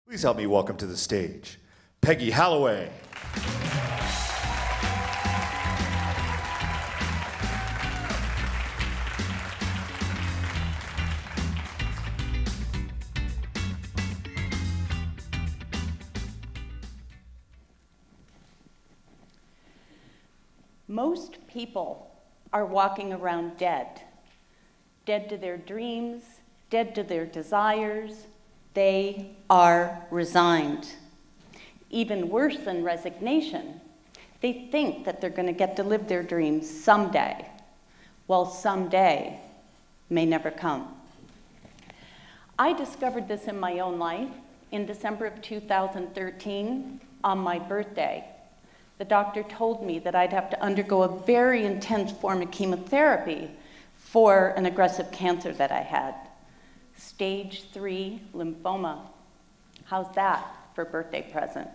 Please help me welcome to the stage, Peggy Holloway. Most people are walking around dead. Dead to their dreams, dead to their desires. They are resigned. Even worse than resignation, they think that they're going to get to live their dreams someday. Well, someday may never come. I discovered this in my own life in December of 2013 on my birthday. The doctor told me that I'd have to undergo a very intense form of chemotherapy for an aggressive cancer that I had. Stage 3 lymphoma. How's that for a birthday present?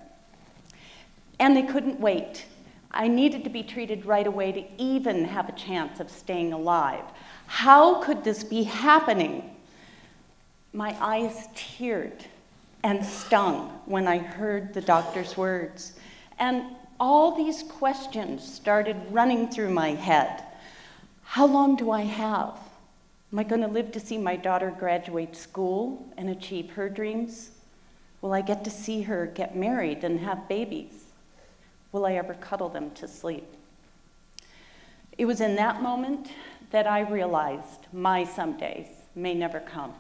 And they couldn't wait. I needed to be treated right away to even have a chance of staying alive. How could this be happening? My eyes teared and stung when I heard the doctor's words. And all these questions started running through my head. How long do I have? Am I going to live to see my daughter graduate school and achieve her dreams? Will I get to see her get married and have babies? Will I ever cuddle them to sleep? It was in that moment that I realized my somedays may never come.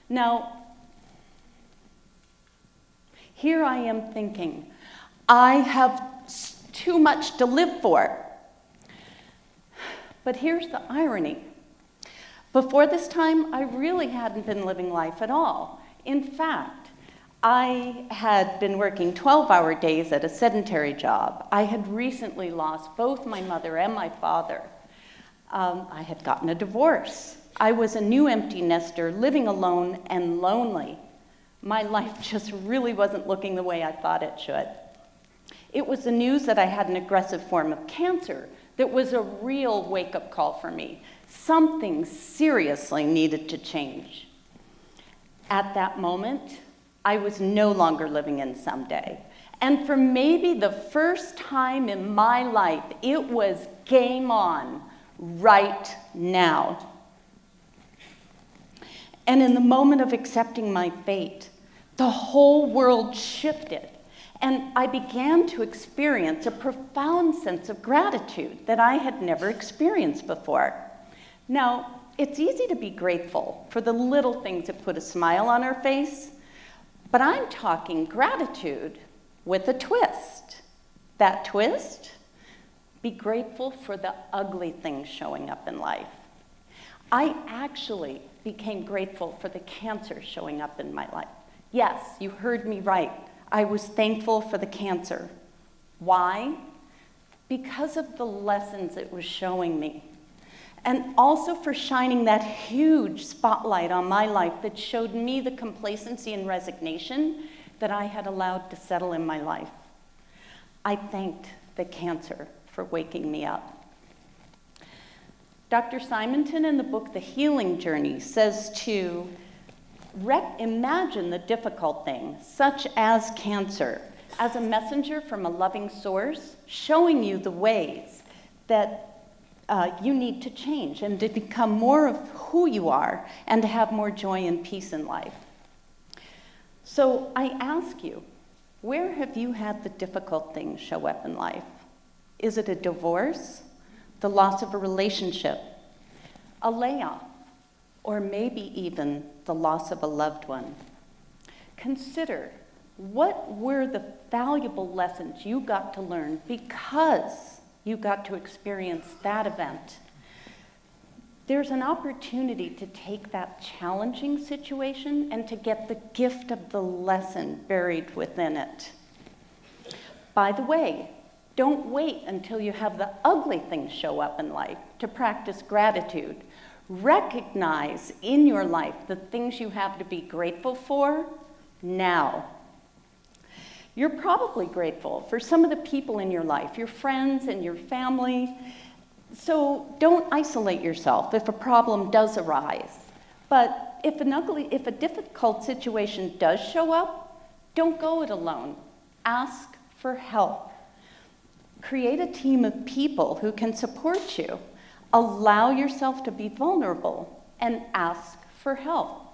Now, here I am thinking, I have too much to live for. But here's the irony. Before this time, I really hadn't been living life at all. In fact, I had been working 12-hour days at a sedentary job. I had recently lost both my mother and my father. I had gotten a divorce. I was a new empty nester, living alone and lonely. My life just really wasn't looking the way I thought it should. It was the news that I had an aggressive form of cancer that was a real wake-up call for me. Something seriously needed to change. At that moment, I was no longer living in someday. And for maybe the first time in my life, it was game on right now. And in the moment of accepting my fate, the whole world shifted. And I began to experience a profound sense of gratitude that I had never experienced before. Now, it's easy to be grateful for the little things that put a smile on our face, but I'm talking gratitude with a twist. That twist? Be grateful for the ugly things showing up in life. I actually became grateful for the cancer showing up in my life. Yes, you heard me right. I was thankful for the cancer. Why? Because of the lessons it was showing me. And also for shining that huge spotlight on my life that showed me the complacency and resignation that I had allowed to settle in my life. I thanked the cancer for waking me up. Dr. Simonton in the book The Healing Journey says to imagine the difficult thing, such as cancer, as a messenger from a loving source, showing you the ways that you need to change and to become more of who you are and to have more joy and peace in life. So I ask you, where have you had the difficult things show up in life? Is it a divorce, the loss of a relationship, a layoff, or maybe even the loss of a loved one? Consider, what were the valuable lessons you got to learn because you got to experience that event? There's an opportunity to take that challenging situation and to get the gift of the lesson buried within it. By the way, don't wait until you have the ugly things show up in life to practice gratitude. Recognize in your life the things you have to be grateful for now. You're probably grateful for some of the people in your life, your friends and your family. So don't isolate yourself if a problem does arise, but if a difficult situation does show up, don't go it alone. Ask for help. Create a team of people who can support you. Allow yourself to be vulnerable and ask for help.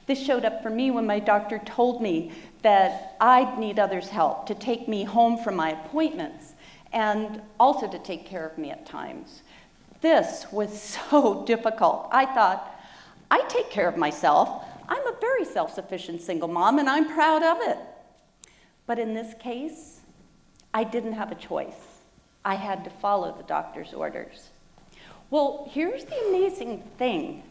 This showed up for me when my doctor told me that I'd need others' help to take me home from my appointments and also to take care of me at times. This was so difficult. I thought, I take care of myself. I'm a very self-sufficient single mom, and I'm proud of it. But in this case, I didn't have a choice. I had to follow the doctor's orders. Well, here's the amazing thing.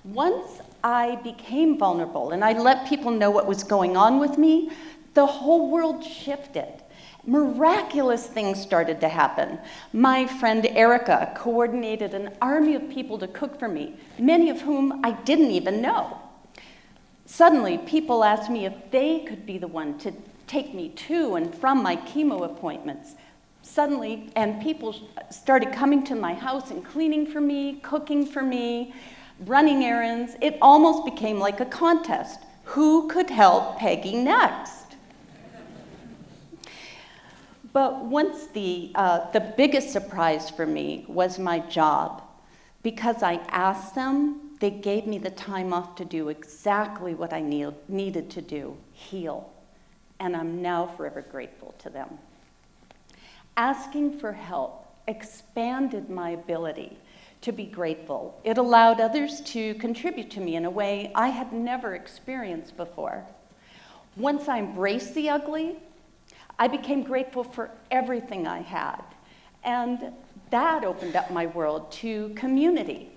Once I became vulnerable and I let people know what was going on with me, the whole world shifted. Miraculous things started to happen. My friend Erica coordinated an army of people to cook for me, many of whom I didn't even know. Suddenly, people asked me if they could be the one to take me to and from my chemo appointments. Suddenly, and people started coming to my house and cleaning for me, cooking for me, running errands. It almost became like a contest. Who could help Peggy next? But once the biggest surprise for me was my job. Because I asked them, they gave me the time off to do exactly what I needed to do, heal. And I'm now forever grateful to them. Asking for help expanded my ability to be grateful. It allowed others to contribute to me in a way I had never experienced before. Once I embraced the ugly, I became grateful for everything I had. And that opened up my world to community.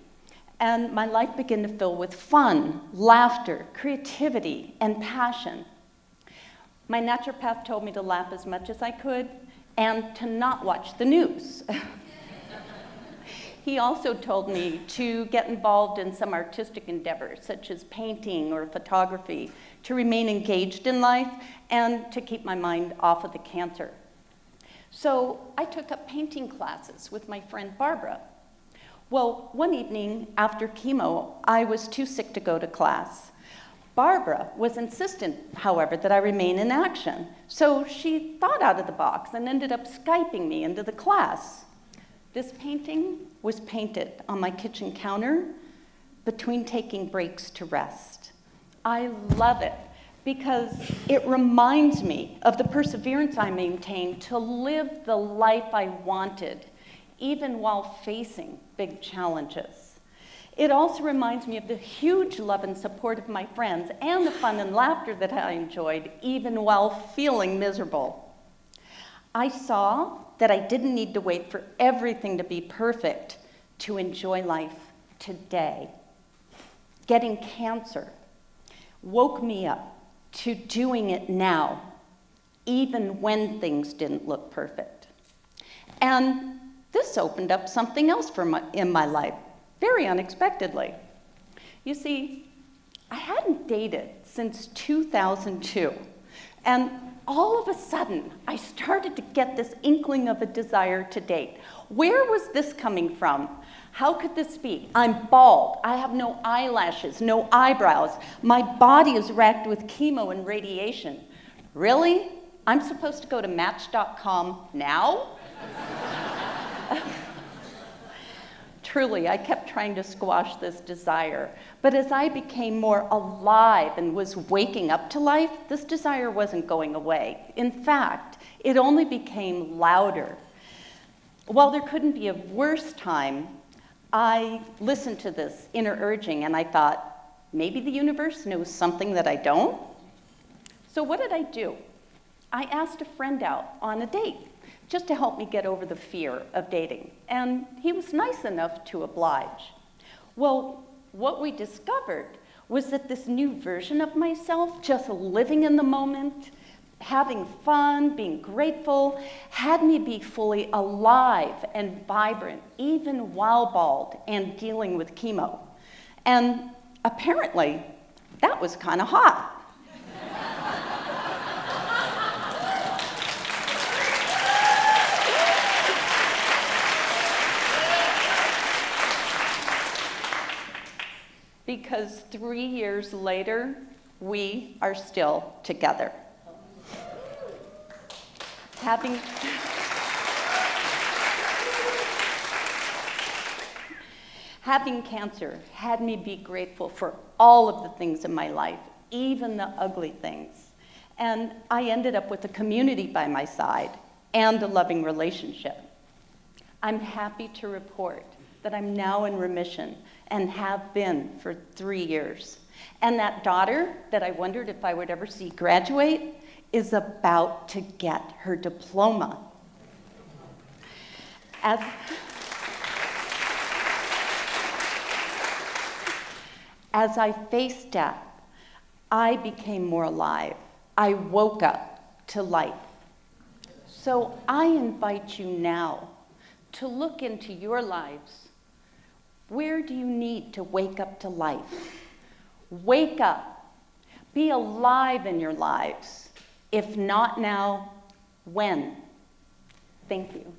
And my life began to fill with fun, laughter, creativity, and passion. My naturopath told me to laugh as much as I could and to not watch the news. He also told me to get involved in some artistic endeavors, such as painting or photography, to remain engaged in life and to keep my mind off of the cancer. So I took up painting classes with my friend Barbara. Well, one evening after chemo, I was too sick to go to class. Barbara was insistent, however, that I remain in action. So she thought out of the box and ended up Skyping me into the class. This painting was painted on my kitchen counter between taking breaks to rest. I love it because it reminds me of the perseverance I maintained to live the life I wanted, even while facing big challenges. It also reminds me of the huge love and support of my friends and the fun and laughter that I enjoyed, even while feeling miserable. I saw that I didn't need to wait for everything to be perfect to enjoy life today. Getting cancer woke me up to doing it now, even when things didn't look perfect. And this opened up something else in my life, very unexpectedly. You see, I hadn't dated since 2002, and all of a sudden, I started to get this inkling of a desire to date. Where was this coming from? How could this be? I'm bald. I have no eyelashes, no eyebrows. My body is racked with chemo and radiation. Really? I'm supposed to go to Match.com now? Truly, I kept trying to squash this desire. But as I became more alive and was waking up to life, this desire wasn't going away. In fact, it only became louder. While there couldn't be a worse time, I listened to this inner urging and I thought, maybe the universe knows something that I don't? So what did I do? I asked a friend out on a date, just to help me get over the fear of dating. And he was nice enough to oblige. Well, what we discovered was that this new version of myself, just living in the moment, having fun, being grateful, had me be fully alive and vibrant, even while bald and dealing with chemo. And apparently, that was kind of hot. because 3 years later, we are still together. Having cancer had me be grateful for all of the things in my life, even the ugly things. And I ended up with a community by my side and a loving relationship. I'm happy to report that I'm now in remission and have been for 3 years. And that daughter that I wondered if I would ever see graduate is about to get her diploma. As I faced death, I became more alive. I woke up to life. So I invite you now to look into your lives. Where do you need to wake up to life? Wake up. Be alive in your lives. If not now, when? Thank you.